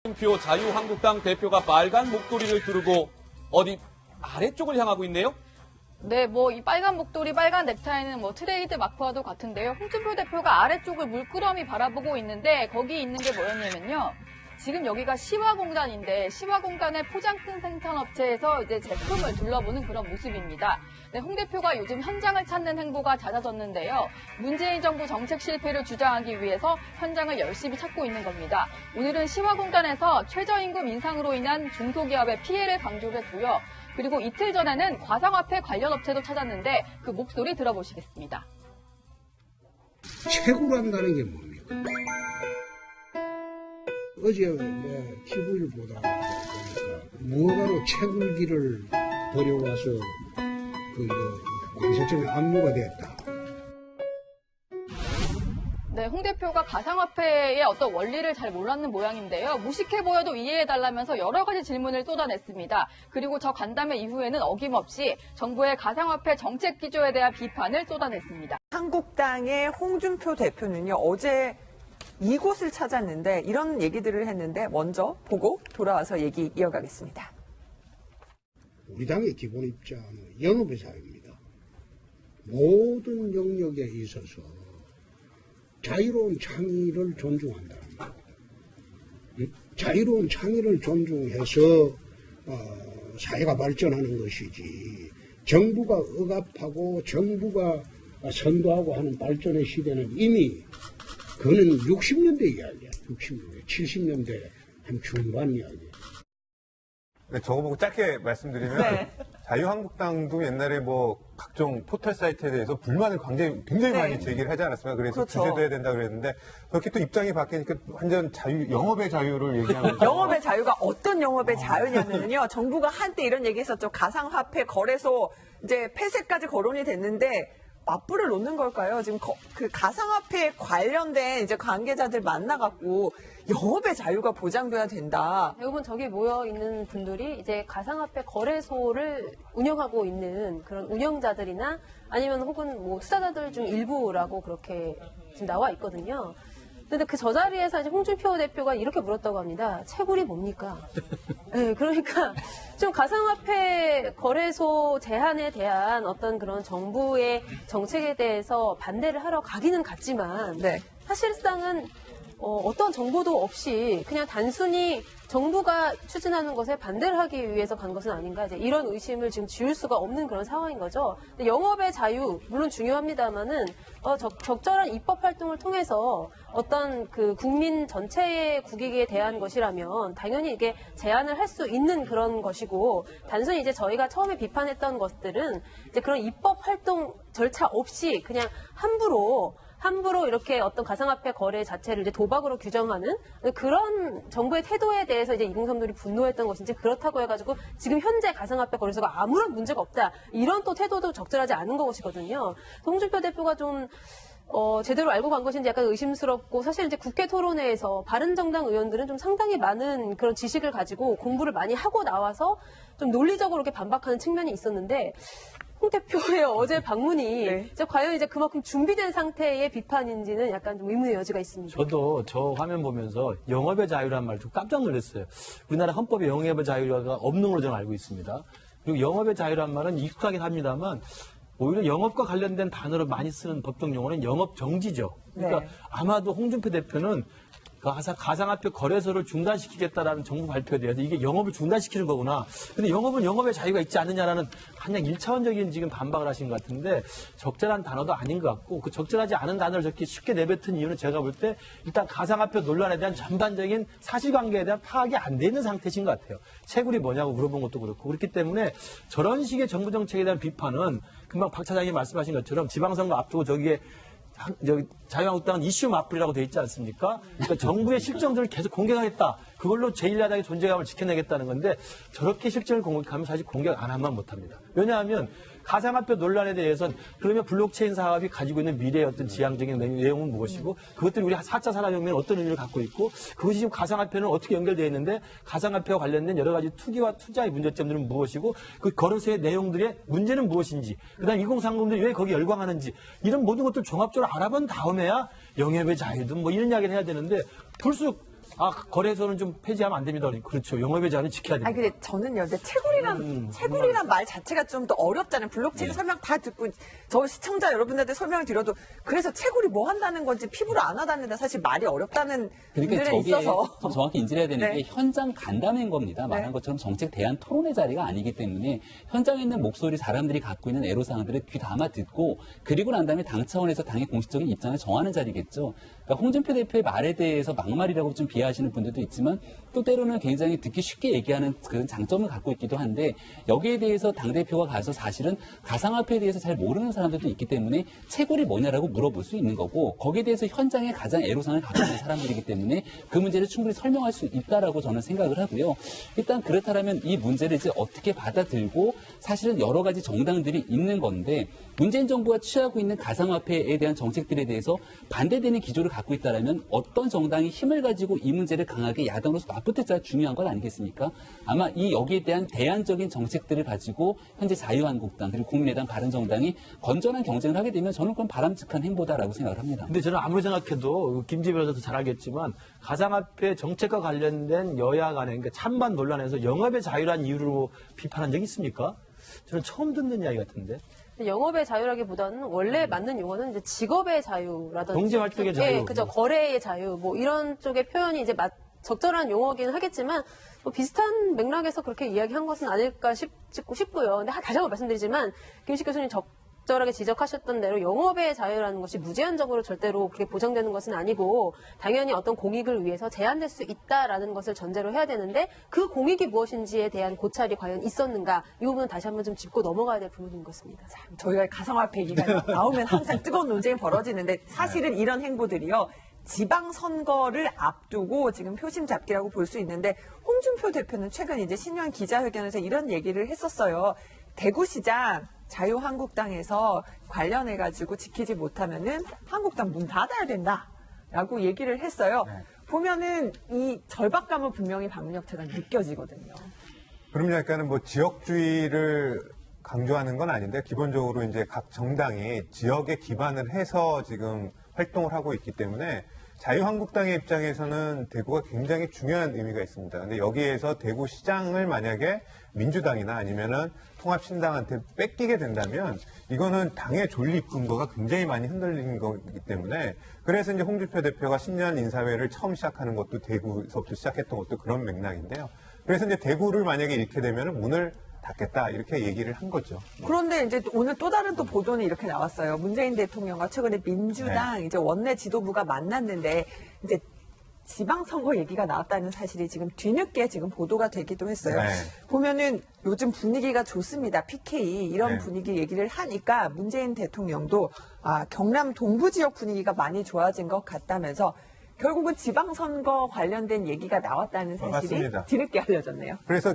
홍준표 자유한국당 대표가 빨간 목도리를 두르고 어디 아래쪽을 향하고 있네요. 네, 이 빨간 목도리, 빨간 넥타이는 트레이드 마크와도 같은데요. 홍준표 대표가 아래쪽을 물끄러미 바라보고 있는데 거기 있는 게 뭐였냐면요. 지금 여기가 시화공단인데 시화공단의 포장품 생산업체에서 이제 제품을 둘러보는 그런 모습입니다. 네, 홍 대표가 요즘 현장을 찾는 행보가 잦아졌는데요. 문재인 정부 정책 실패를 주장하기 위해서 현장을 열심히 찾고 있는 겁니다. 오늘은 시화공단에서 최저임금 인상으로 인한 중소기업의 피해를 강조했고요. 그리고 이틀 전에는 가상화폐 관련 업체도 찾았는데 그 목소리 들어보시겠습니다. 채굴한다는 게 뭡니까? 어제 TV를 보다 보니까 무허가로 채굴기를 들여와서 관세청에 압류가 됐다. 네, 홍 대표가 가상화폐의 어떤 원리를 잘 몰랐는 모양인데요. 무식해 보여도 이해해달라면서 여러 가지 질문을 쏟아냈습니다. 그리고 저 간담회 이후에는 어김없이 정부의 가상화폐 정책 기조에 대한 비판을 쏟아냈습니다. 한국당의 홍준표 대표는요, 어제 이곳을 찾았는데 이런 얘기들을 했는데 먼저 보고 돌아와서 얘기 이어가겠습니다. 우리 당의 기본 입장은 영업의 자유입니다. 모든 영역에 있어서 자유로운 창의를 존중한다는 겁니다. 자유로운 창의를 존중해서 사회가 발전하는 것이지 정부가 억압하고 정부가 선도하고 하는 발전의 시대는 이미 그거는 60년대 이야기야. 60년대, 70년대 한 중반 이야기야. 네, 저거 보고 짧게 말씀드리면 네. 자유한국당도 옛날에 각종 포털 사이트에 대해서 불만을 굉장히 많이 제기를 하지 않았습니까? 그래서 그렇죠. 규제도 해야 된다 그랬는데 그렇게 또 입장이 바뀌니까 완전 영업의 자유를 얘기하면서 영업의 자유가 어떤 영업의 자유냐면요. 정부가 한때 이런 얘기 했었죠. 가상화폐 거래소 이제 폐쇄까지 거론이 됐는데 맞불을 놓는 걸까요? 지금 그 가상화폐에 관련된 이제 관계자들 만나갖고 영업의 자유가 보장돼야 된다. 대부분 저기 모여 있는 분들이 이제 가상화폐 거래소를 운영하고 있는 그런 운영자들이나 아니면 혹은 투자자들 중 일부라고 그렇게 지금 나와 있거든요. 근데 저 자리에서 이제 홍준표 대표가 이렇게 물었다고 합니다. 채굴이 뭡니까? 네, 그러니까 좀 가상화폐 거래소 제한에 대한 어떤 그런 정부의 정책에 대해서 반대를 하러 가기는 갔지만 네. 사실상은 어떤 정보도 없이 그냥 단순히 정부가 추진하는 것에 반대를 하기 위해서 간 것은 아닌가, 이제 이런 의심을 지금 지울 수가 없는 그런 상황인 거죠. 근데 영업의 자유 물론 중요합니다만은 적절한 입법 활동을 통해서 어떤 그 국민 전체의 국익에 대한 것이라면 당연히 이게 제한을 할 수 있는 그런 것이고, 단순히 이제 저희가 처음에 비판했던 것들은 이제 그런 입법 활동 절차 없이 그냥 함부로 이렇게 어떤 가상화폐 거래 자체를 이제 도박으로 규정하는 그런 정부의 태도에 대해서 이제 2030들이 분노했던 것인지, 그렇다고 해가지고 지금 현재 가상화폐 거래소가 아무런 문제가 없다, 이런 또 태도도 적절하지 않은 것이거든요. 홍준표 대표가 좀 제대로 알고 간 것인지 약간 의심스럽고, 사실 이제 국회 토론회에서 바른정당 의원들은 좀 상당히 많은 그런 지식을 가지고 공부를 많이 하고 나와서 좀 논리적으로 이렇게 반박하는 측면이 있었는데, 홍 대표의 어제 방문이 네. 과연 이제 그만큼 준비된 상태의 비판인지는 약간 좀 의문의 여지가 있습니다. 저도 저 화면 보면서 영업의 자유라는 말 좀 깜짝 놀랐어요. 우리나라 헌법에 영업의 자유가 없는 걸로 저는 알고 있습니다. 그리고 영업의 자유라는 말은 익숙하긴 합니다만 오히려 영업과 관련된 단어로 많이 쓰는 법정 용어는 영업 정지죠. 그러니까 네. 아마도 홍준표 대표는 가상화폐 거래소를 중단시키겠다라는 정부 발표에 대해서 이게 영업을 중단시키는 거구나. 근데 영업은 영업의 자유가 있지 않느냐라는 그냥 1차원적인 지금 반박을 하신 것 같은데, 적절한 단어도 아닌 것 같고, 그 적절하지 않은 단어를 저렇게 쉽게 내뱉은 이유는 제가 볼 때 일단 가상화폐 논란에 대한 전반적인 사실관계에 대한 파악이 안 돼 있는 상태신 것 같아요. 채굴이 뭐냐고 물어본 것도 그렇고. 그렇기 때문에 저런 식의 정부 정책에 대한 비판은 금방 박 차장님이 말씀하신 것처럼 지방선거 앞두고 저기에 자유한국당은 이슈 맞불이라고 돼 있지 않습니까? 그러니까 정부의 실정들을 계속 공격하겠다. 그걸로 제1야당의 존재감을 지켜내겠다는 건데, 저렇게 실정을 공격하면 사실 공격 안 하면 못합니다. 왜냐하면 가상화폐 논란에 대해서는 그러면 블록체인 사업이 가지고 있는 미래의 어떤 지향적인 내용은 무엇이고, 그것들이 우리 4차 산업혁명에 어떤 의미를 갖고 있고, 그것이 지금 가상화폐는 어떻게 연결되어 있는데 가상화폐와 관련된 여러 가지 투기와 투자의 문제점들은 무엇이고, 그 거래소의 내용들의 문제는 무엇인지, 그다음 2030들이 왜 거기 열광하는지, 이런 모든 것들 종합적으로 알아본 다음에야 영업의 자유든 이런 이야기를 해야 되는데, 불쑥 거래소는 좀 폐지하면 안 됩니다. 그렇죠. 영업의 자유는 지켜야 됩니다. 아니 근데 저는요, 근데 채굴이란 말 자체가 좀 더 어렵잖아요. 블록체인 설명 다 듣고 저 시청자 여러분들한테 설명을 드려도 그래서 채굴이 뭐 한다는 건지 피부로 안 하다는데 사실 말이 어렵다는 그러니까 분들이 저게 있어서 좀 정확히 인지해야 되는 네. 게 현장 간담회인 겁니다. 말한 것처럼 정책 대안 토론의 자리가 아니기 때문에 현장에 있는 목소리 사람들이 갖고 있는 애로사항들을 귀 담아 듣고 그리고 난 다음에 당 차원에서 당의 공식적인 입장을 정하는 자리겠죠. 그러니까 홍준표 대표의 말에 대해서 막말이라고 좀 비하하시는 분들도 있지만 또 때로는 굉장히 듣기 쉽게 얘기하는 그런 장점을 갖고 있기도 한데 여기에 대해서 당대표가 가서 사실은 가상화폐에 대해서 잘 모르는 사람들도 있기 때문에 채굴이 뭐냐라고 물어볼 수 있는 거고 거기에 대해서 현장에 가장 애로사항을 갖고 있는 사람들이기 때문에 그 문제를 충분히 설명할 수 있다라고 저는 생각을 하고요. 일단 그렇다면 이 문제를 이제 어떻게 받아들고 사실은 여러 가지 정당들이 있는 건데 문재인 정부가 취하고 있는 가상화폐에 대한 정책들에 대해서 반대되는 기조를 갖고 있다면 어떤 정당이 힘을 가지고 이 문제를 강하게 야당으로서 맞붙을지가 중요한 건 아니겠습니까? 아마 이 여기에 대한 대안적인 정책들을 가지고 현재 자유한국당 그리고 국민의당 바른정당이 건전한 경쟁을 하게 되면 저는 그건 바람직한 행보다라고 생각을 합니다. 근데 저는 아무리 생각해도 김지배 변호사도 잘 알겠지만 가상화폐 정책과 관련된 여야 간의 그러니까 찬반 논란에서 영업의 자유란 이유로 비판한 적이 있습니까? 저는 처음 듣는 이야기 같은데. 영업의 자유라기보다는 원래 맞는 용어는 이제 직업의 자유라든지 경제 활동의 자유. 예, 그죠. 거래의 자유 뭐 이런 쪽의 표현이 이제 적절한 용어기는 하겠지만 뭐 비슷한 맥락에서 그렇게 이야기한 것은 아닐까 싶고요. 근데 다시 한번 말씀드리지만 김식 교수님 적절하게 지적하셨던 대로 영업의 자유라는 것이 무제한적으로 절대로 그렇게 보장되는 것은 아니고 당연히 어떤 공익을 위해서 제한될 수 있다라는 것을 전제로 해야 되는데 그 공익이 무엇인지에 대한 고찰이 과연 있었는가 이 부분은 다시 한번 좀 짚고 넘어가야 될 부분인 것 같습니다. 저희가 가상화폐 얘기가 나오면 항상 뜨거운 논쟁이 벌어지는데 사실은 이런 행보들이요. 지방선거를 앞두고 지금 표심 잡기라고 볼 수 있는데 홍준표 대표는 최근 이제 신년 기자회견에서 이런 얘기를 했었어요. 대구시장 자유한국당에서 관련해가지고 지키지 못하면은 한국당 문 닫아야 된다라고 얘기를 했어요. 보면은 이 절박감은 분명히 박문혁체가 느껴지거든요. 그럼요. 그러니까는 뭐 지역주의를 강조하는 건 아닌데 기본적으로 이제 각 정당이 지역에 기반을 해서 지금 활동을 하고 있기 때문에 자유한국당의 입장에서는 대구가 굉장히 중요한 의미가 있습니다. 근데 여기에서 대구시장을 만약에 민주당이나 아니면은 통합신당한테 뺏기게 된다면 이거는 당의 존립근거가 굉장히 많이 흔들리는 거기 때문에 그래서 이제 홍준표 대표가 신년 인사회를 처음 시작하는 것도 대구에서부터 시작했던 것도 그런 맥락인데요. 그래서 이제 대구를 만약에 잃게 되면 문을 닫겠다 이렇게 얘기를 한 거죠. 그런데 이제 오늘 또 다른 또 보도는 이렇게 나왔어요. 문재인 대통령과 최근에 민주당 이제 원내 지도부가 만났는데 이제 지방선거 얘기가 나왔다는 사실이 지금 뒤늦게 지금 보도가 되기도 했어요. 네. 보면은 요즘 분위기가 좋습니다. PK 이런 네. 분위기 얘기를 하니까 문재인 대통령도 경남 동부 지역 분위기가 많이 좋아진 것 같다면서 결국은 지방선거 관련된 얘기가 나왔다는 사실이 맞습니다. 뒤늦게 알려졌네요. 그래서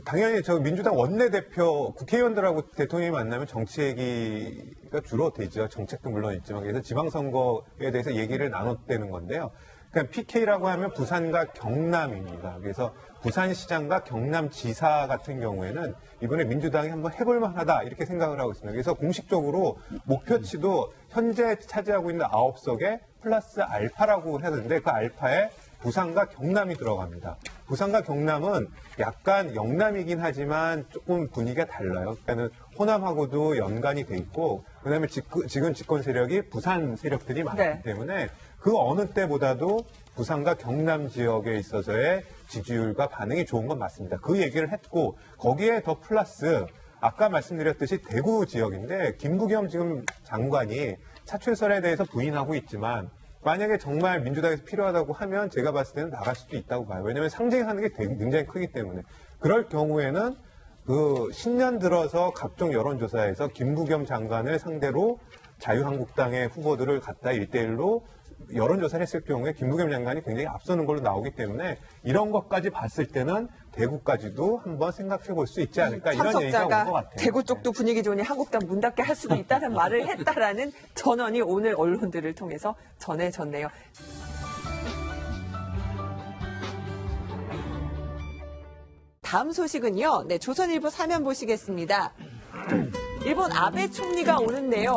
당연히 저 민주당 원내대표 국회의원들하고 대통령이 만나면 정치 얘기가 주로 되죠. 정책도 물론 있지만 그래서 지방선거에 대해서 얘기를 나눴다는 건데요. 그러니까 PK라고 하면 부산과 경남입니다. 그래서 부산시장과 경남지사 같은 경우에는 이번에 민주당이 한번 해볼 만하다 이렇게 생각을 하고 있습니다. 그래서 공식적으로 목표치도 현재 차지하고 있는 9석에 플러스 알파라고 해야 되는데 그 알파에 부산과 경남이 들어갑니다. 부산과 경남은 약간 영남이긴 하지만 조금 분위기가 달라요. 그러니까는 호남하고도 연관이 돼 있고 그다음에 지금 집권 세력이 부산 세력들이 많기 네. 때문에 그 어느 때보다도 부산과 경남 지역에 있어서의 지지율과 반응이 좋은 건 맞습니다. 그 얘기를 했고 거기에 더 플러스 아까 말씀드렸듯이 대구 지역인데 김부겸 지금 장관이 차출설에 대해서 부인하고 있지만 만약에 정말 민주당에서 필요하다고 하면 제가 봤을 때는 나갈 수도 있다고 봐요. 왜냐하면 상징하는 게 굉장히 크기 때문에. 그럴 경우에는 신년 들어서 각종 여론조사에서 김부겸 장관을 상대로 자유한국당의 후보들을 갖다 1대1로 여론조사를 했을 경우에 김부겸 장관이 굉장히 앞서는 걸로 나오기 때문에 이런 것까지 봤을 때는 대구까지도 한번 생각해 볼 수 있지 않을까 이런 얘기가 온 것 참석자가 같아요. 대구 쪽도 분위기 좋으니 한국당 문 닫게 할 수도 있다는 말을 했다라는 전언이 오늘 언론들을 통해서 전해졌네요. 다음 소식은요. 네, 조선일보 사면 보시겠습니다. 일본 아베 총리가 오는데요.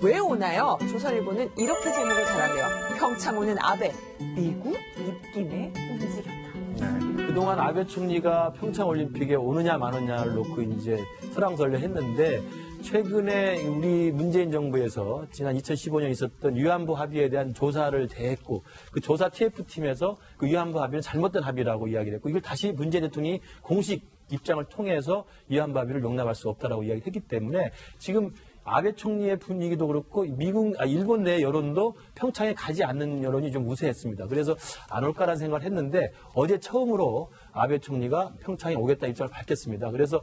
왜 오나요? 조선일보는 이렇게 제목을 달았네요. 평창 오는 아베, 미국 느낌에 움직였다. 그동안 아베 총리가 평창올림픽에 오느냐 마느냐를 놓고 이제 설왕설래했는데 최근에 우리 문재인 정부에서 지난 2015년 있었던 위안부 합의에 대한 조사를 대했고 그 조사 TF팀에서 그 위안부 합의는 잘못된 합의라고 이야기를 했고 이걸 다시 문재인 대통령이 공식 입장을 통해서 위안부 합의를 용납할 수 없다라고 이야기했기 때문에 지금 아베 총리의 분위기도 그렇고 일본 내 여론도 평창에 가지 않는 여론이 좀 우세했습니다. 그래서 안 올까라는 생각을 했는데 어제 처음으로 아베 총리가 평창에 오겠다 입장을 밝혔습니다. 그래서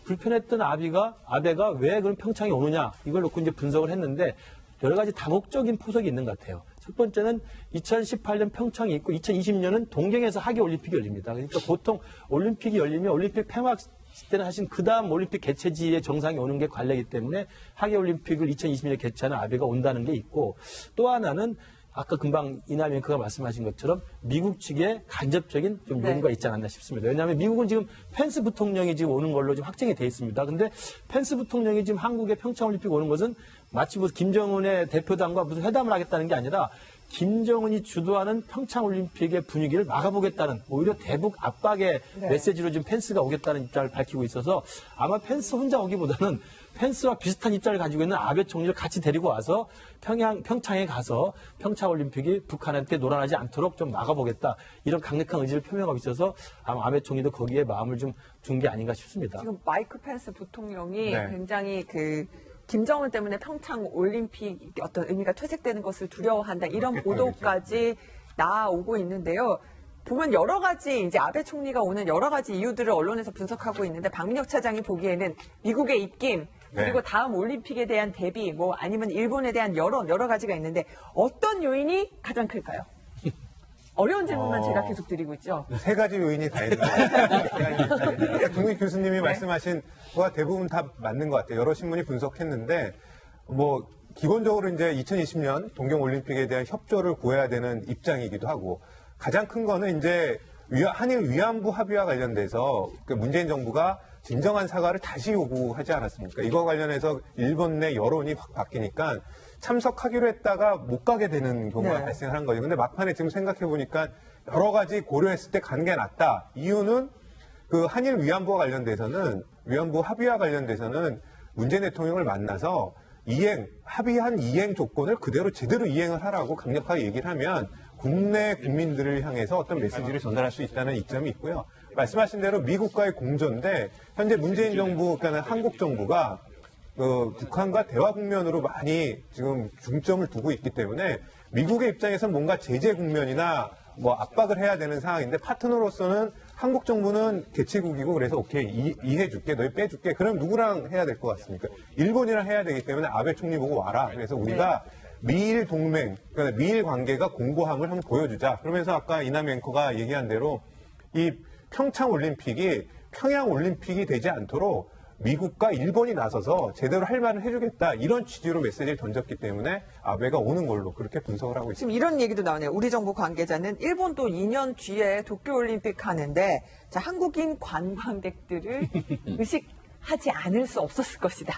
불편했던 아베가 왜 그럼 평창에 오느냐 이걸 놓고 이제 분석을 했는데 여러 가지 다목적인 포석이 있는 것 같아요. 첫 번째는 2018년 평창이 있고 2020년은 동경에서 하계올림픽이 열립니다. 그러니까 보통 올림픽이 열리면 올림픽 폐막 때는 하신 그 다음 올림픽 개최지에 정상이 오는 게 관례이기 때문에 하계올림픽을 2020년에 개최하는 아베가 온다는 게 있고 또 하나는 아까 금방 이남희 앵커가 말씀하신 것처럼 미국 측에 간접적인 좀 요구가 있지 않았나 싶습니다. 왜냐하면 미국은 지금 펜스 부통령이 지금 오는 걸로 지금 확정이 돼 있습니다. 근데 펜스 부통령이 지금 한국에 평창올림픽 오는 것은 마치 무슨 김정은의 대표단과 무슨 회담을 하겠다는 게 아니라 김정은이 주도하는 평창올림픽의 분위기를 막아보겠다는 오히려 대북 압박의 메시지로 지금 펜스가 오겠다는 입장을 밝히고 있어서 아마 펜스 혼자 오기보다는 펜스와 비슷한 입장을 가지고 있는 아베 총리를 같이 데리고 와서 평창에 가서 평창올림픽이 북한한테 놀아나지 않도록 좀 막아보겠다 이런 강력한 의지를 표명하고 있어서 아마 아베 총리도 거기에 마음을 좀 둔 게 아닌가 싶습니다. 지금 마이크 펜스 부통령이 네. 굉장히 김정은 때문에 평창 올림픽 어떤 의미가 퇴색되는 것을 두려워한다 이런 보도까지 나오고 있는데요. 보면 여러 가지 이제 아베 총리가 오는 여러 가지 이유들을 언론에서 분석하고 있는데 박민혁 차장이 보기에는 미국의 입김 그리고 다음 올림픽에 대한 대비 뭐 아니면 일본에 대한 여론 여러 가지가 있는데 어떤 요인이 가장 클까요? 어려운 질문만 제가 계속 드리고 있죠. 세 가지 요인이 다 있는 것 같아요. 김국희 교수님이 말씀하신 거가 대부분 다 맞는 것 같아요. 여러 신문이 분석했는데, 뭐, 기본적으로 이제 2020년 동경올림픽에 대한 협조를 구해야 되는 입장이기도 하고, 가장 큰 거는 이제 한일 위안부 합의와 관련돼서 그 문재인 정부가 진정한 사과를 다시 요구하지 않았습니까? 이거 관련해서 일본 내 여론이 확 바뀌니까 참석하기로 했다가 못 가게 되는 경우가 발생하는 거죠. 근데 막판에 지금 생각해 보니까 여러 가지 고려했을 때 간 게 낫다. 이유는 그 한일 위안부와 관련돼서는 위안부 합의와 관련돼서는 문재인 대통령을 만나서 합의한 이행 조건을 그대로 제대로 이행을 하라고 강력하게 얘기를 하면 국내 국민들을 향해서 어떤 메시지를 전달할 수 있다는 이점이 있고요. 말씀하신 대로 미국과의 공조인데 현재 문재인 정부, 그러니까 한국 정부가 북한과 대화 국면으로 많이 지금 중점을 두고 있기 때문에 미국의 입장에서는 뭔가 제재 국면이나 뭐 압박을 해야 되는 상황인데 파트너로서는 한국 정부는 개최국이고 그래서 오케이 이해해줄게 너희 빼줄게 그럼 누구랑 해야 될 것 같습니까? 일본이랑 해야 되기 때문에 아베 총리 보고 와라. 그래서 우리가 미일 동맹, 그러니까 미일 관계가 공고함을 한번 보여주자. 그러면서 아까 이남희 앵커가 얘기한 대로 이 평창 올림픽이 평양 올림픽이 되지 않도록 미국과 일본이 나서서 제대로 할 말을 해주겠다 이런 취지로 메시지를 던졌기 때문에 아베가 오는 걸로 그렇게 분석을 하고 있습니다. 지금 이런 얘기도 나오네요. 우리 정부 관계자는 일본도 2년 뒤에 도쿄올림픽 하는데 한국인 관광객들을 의식하지 않을 수 없었을 것이다.